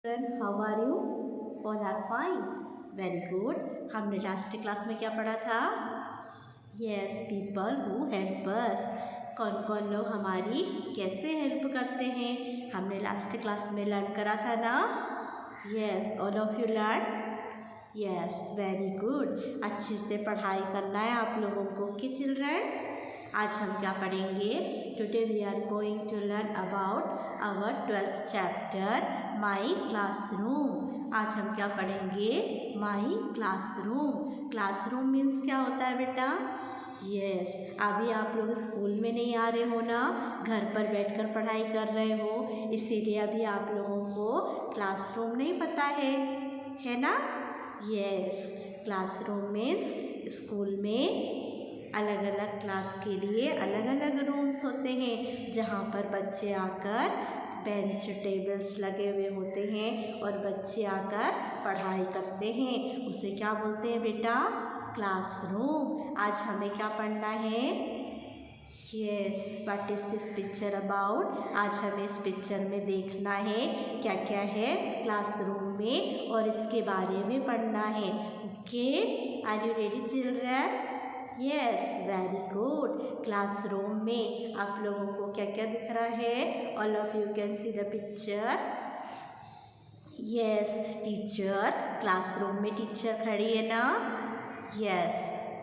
Children, how are you? All are fine. Very good. हमने last class में क्या पढ़ा था? Yes, people who help us. कौन कौन लोग हमारी कैसे हेल्प करते हैं हमने लास्ट क्लास में लर्न करा था ना? Yes, all of you learn. Yes, very good. अच्छे से पढ़ाई करना है आप लोगों को कि चिल्ड्रन. आज हम क्या पढ़ेंगे? Today we are going to learn about our 12th chapter, My Classroom. आज हम क्या पढ़ेंगे? My Classroom. Classroom means क्या होता है बेटा? यस, अभी आप लोग स्कूल में नहीं आ रहे हो ना, घर पर बैठकर पढ़ाई कर रहे हो, इसीलिए अभी आप लोगों को क्लासरूम नहीं पता है ना? यस, क्लासरूम मीन्स स्कूल में अलग अलग क्लास के लिए अलग अलग रूम्स होते हैं जहाँ पर बच्चे आकर बेंच टेबल्स लगे हुए होते हैं और बच्चे आकर पढ़ाई करते हैं, उसे क्या बोलते हैं बेटा? क्लासरूम. आज हमें क्या पढ़ना है? Yes, what is this picture about? आज हमें इस पिक्चर में देखना है क्या क्या है क्लासरूम में और इसके बारे में पढ़ना है. Okay, are you ready children? Yes, very good. Classroom में आप लोगों को क्या क्या दिख रहा है? All of you can see the picture. Yes, teacher. Classroom में टीचर खड़ी है ना? यस,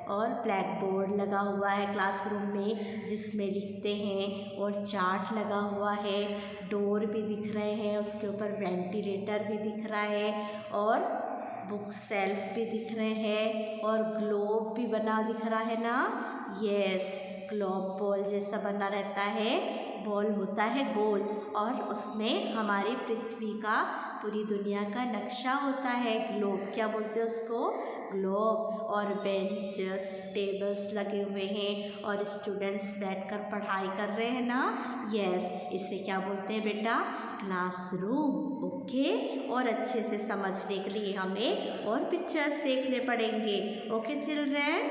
और ब्लैक बोर्ड लगा हुआ है क्लासरूम में जिसमें लिखते हैं और चार्ट लगा हुआ है. डोर भी दिख रहे हैं, उसके ऊपर वेंटिलेटर भी दिख रहा है और बुक सेल्फ भी दिख रहे हैं और ग्लोब भी बना दिख रहा है ना? यस, ग्लोब बॉल जैसा बना रहता है, बॉल होता है गोल और उसमें हमारी पृथ्वी का पूरी दुनिया का नक्शा होता है. ग्लोब क्या बोलते हैं उसको? ग्लोब. और बेंचेस टेबल्स लगे हुए हैं और स्टूडेंट्स बैठकर पढ़ाई कर रहे हैं ना? यस, इसे क्या बोलते हैं बेटा? क्लासरूम. ओके, और अच्छे से समझने के लिए हमें और पिक्चर्स देखने पड़ेंगे. Okay children,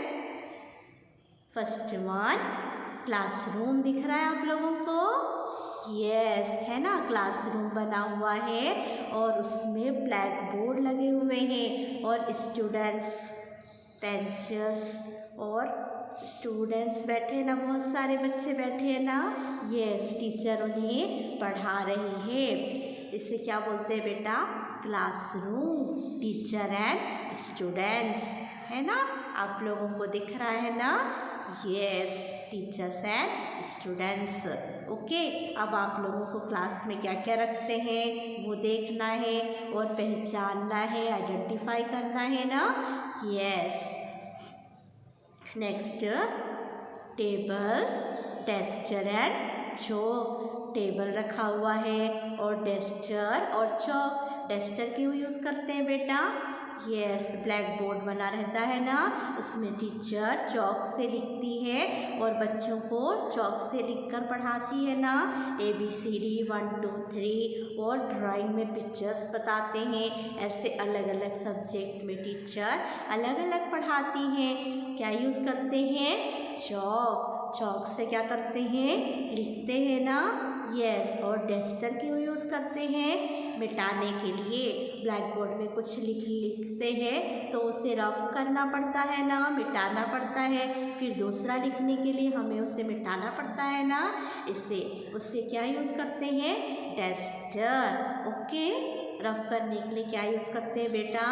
first one classroom दिख रहा है आप लोगों को? यस, है ना? क्लासरूम बना हुआ है और उसमें ब्लैक बोर्ड लगे हुए हैं और स्टूडेंट्स बेंचेस और स्टूडेंट्स बैठे हैं ना, बहुत सारे बच्चे बैठे हैं ना? यस, टीचर उन्हें पढ़ा रही है. इसे क्या बोलते हैं बेटा? क्लासरूम. टीचर एंड स्टूडेंट्स, है ना? आप लोगों को दिख रहा है ना? Yes, teachers and students. Okay, अब आप लोगों को क्लास में क्या क्या रखते हैं वो देखना है और पहचानना है, आइडेंटिफाई करना है ना? Yes. Next, table, duster and chalk. Table रखा हुआ है और डस्टर और चॉक. डस्टर क्यों यूज़ करते हैं बेटा? यस, ब्लैक बोर्ड बना रहता है ना, उसमें टीचर चॉक से लिखती है और बच्चों को चॉक से लिखकर पढ़ाती है ना. ABCD 1 2 3 और ड्राइंग में पिक्चर्स बताते हैं. ऐसे अलग अलग सब्जेक्ट में टीचर अलग अलग पढ़ाती हैं. क्या यूज़ करते हैं? चॉक. चॉक से क्या करते हैं? लिखते हैं ना? यस, और डस्टर क्यों यूज़ करते हैं? मिटाने के लिए. ब्लैक बोर्ड में कुछ लिखते हैं तो उसे रफ करना पड़ता है ना, मिटाना पड़ता है, फिर दूसरा लिखने के लिए हमें उसे मिटाना पड़ता है ना. उससे क्या यूज़ करते हैं? डस्टर. ओके, रफ करने के लिए क्या यूज़ करते हैं बेटा?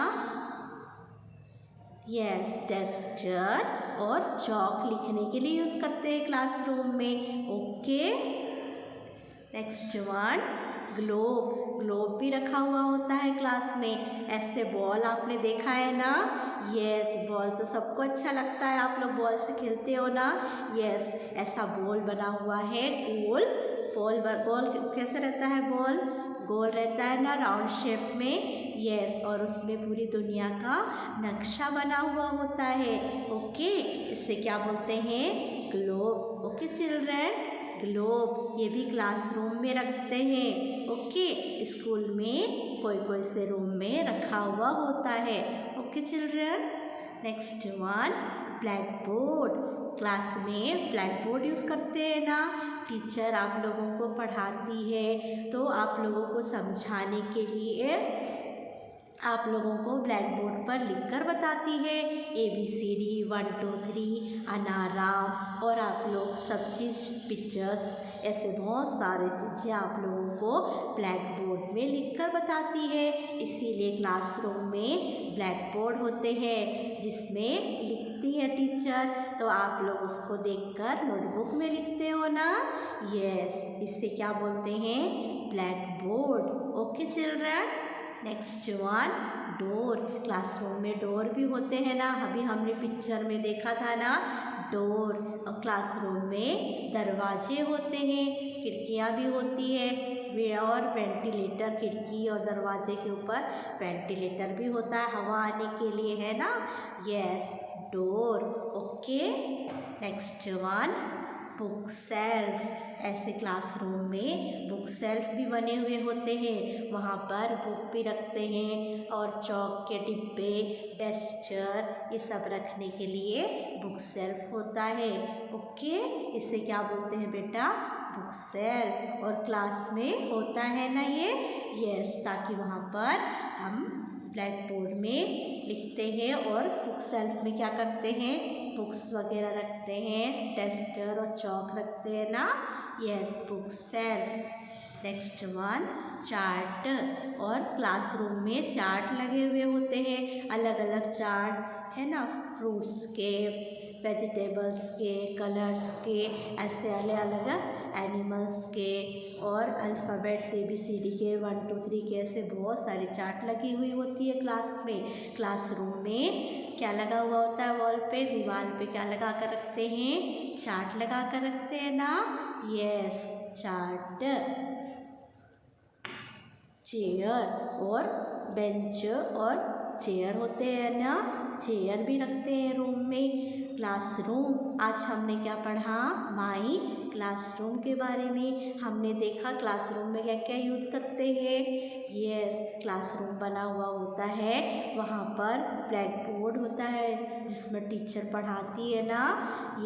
यस, डस्टर और चॉक लिखने के लिए यूज़ करते हैं क्लासरूम में. Okay, next one, globe. Globe भी रखा हुआ होता है क्लास में. ऐसे बॉल आपने देखा है ना? यस, बॉल तो सबको अच्छा लगता है, आप लोग बॉल से खेलते हो ना? यस, ऐसा बॉल बना हुआ है गोल. बॉल कैसे रहता है? बॉल गोल रहता है ना, राउंड शेप में. यस, और उसमें पूरी दुनिया का नक्शा बना हुआ होता है. ओके, इसे क्या बोलते हैं? ग्लोब. ओके चिल्ड्रन, ग्लोब ये भी क्लासरूम में रखते हैं. ओके, स्कूल में कोई से रूम में रखा हुआ होता है. Okay children, next one, black board. Class में ब्लैक बोर्ड यूज़ करते हैं ना, टीचर आप लोगों को पढ़ाती है तो आप लोगों को समझाने के लिए आप लोगों को ब्लैक बोर्ड पर लिखकर बताती है ABCD 1 2 3 अनाराम, और आप लोग सब चीज़ पिक्चर्स ऐसे बहुत सारे चीज़ें आप लोगों को ब्लैक बोर्ड में लिखकर बताती है। इसीलिए क्लासरूम में ब्लैक बोर्ड होते हैं जिसमें लिखती है टीचर, तो आप लोग उसको देखकर नोटबुक में लिखते हो ना। यस, इसे क्या बोलते हैं? Black board. Okay children, next one door. Classroom में डोर भी होते हैं ना, अभी हमने पिक्चर में देखा था ना डोर। और क्लासरूम में दरवाजे होते हैं, खिड़कियाँ भी होती है, और वेंटिलेटर, खिड़की और दरवाजे के ऊपर वेंटिलेटर भी होता है हवा आने के लिए, है ना। Yes, door. Okay, next one book shelf. ऐसे क्लासरूम में बुक सेल्फ भी बने हुए होते हैं, वहाँ पर बुक भी रखते हैं, और चौक के डिब्बे, डस्टर, ये सब रखने के लिए बुक सेल्फ होता है। ओके, इसे क्या बोलते हैं बेटा? Book shelf. और क्लास में होता है ना ये, यस, ताकि वहाँ पर हम ब्लैक बोर्ड में लिखते हैं, और बुक सेल्फ में क्या करते हैं? बुक्स वगैरह रखते हैं, डस्टर और चौक रखते हैं ना। Yes, book shelf. Next one chart. और क्लासरूम में चार्ट लगे हुए होते हैं, अलग अलग चार्ट है ना, फ्रूट्स के, वेजिटेबल्स के, कलर्स के, ऐसे अलग अलग एनिमल्स के, और अल्फ़ाबेट्स ABCD के 1 2 3 के, ऐसे बहुत सारे चार्ट लगी हुई होती है क्लास में। क्लासरूम में क्या लगा हुआ होता है? वॉल पे, दीवार पे क्या लगा कर रखते हैं? चार्ट लगा कर रखते हैं ना। Yes, chart. चेयर और बेंच और चेयर होते हैं ना, चेयर भी रखते हैं रूम में। क्लासरूम, आज हमने क्या पढ़ा? माई क्लासरूम के बारे में हमने देखा क्लासरूम में क्या क्या यूज़ करते हैं। यस, क्लासरूम बना हुआ होता है, वहाँ पर ब्लैक बोर्ड होता है जिसमें टीचर पढ़ाती है ना।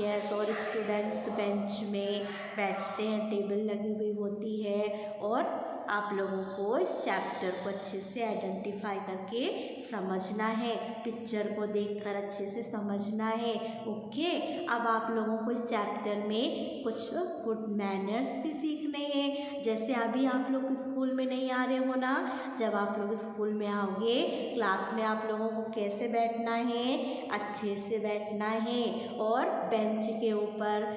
यस, और स्टूडेंट्स बेंच में बैठते हैं, टेबल लगी हुई होती है, और आप लोगों को इस चैप्टर को अच्छे से आइडेंटिफाई करके समझना है, पिक्चर को देखकर अच्छे से समझना है। ओके, अब आप लोगों को इस चैप्टर में कुछ गुड मैनर्स भी सीखने हैं। जैसे अभी आप लोग स्कूल में नहीं आ रहे हो ना, जब आप लोग स्कूल में आओगे, क्लास में आप लोगों को कैसे बैठना है? अच्छे से बैठना है, और बेंच के ऊपर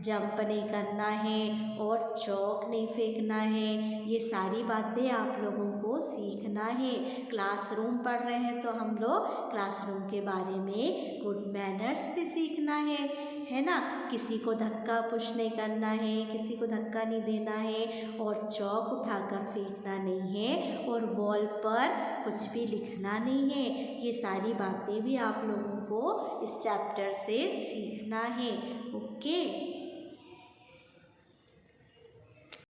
जंप नहीं करना है, और चौक नहीं फेंकना है। ये सारी बातें आप लोगों को सीखना है। क्लासरूम पढ़ रहे हैं तो हम लोग क्लासरूम के बारे में गुड मैनर्स भी सीखना है ना। किसी को धक्का पुश नहीं करना है, किसी को धक्का नहीं देना है, और चौक उठाकर फेंकना नहीं है, और वॉल पर कुछ भी लिखना नहीं है। ये सारी बातें भी आप लोगों को इस चैप्टर से सीखना है। ओके।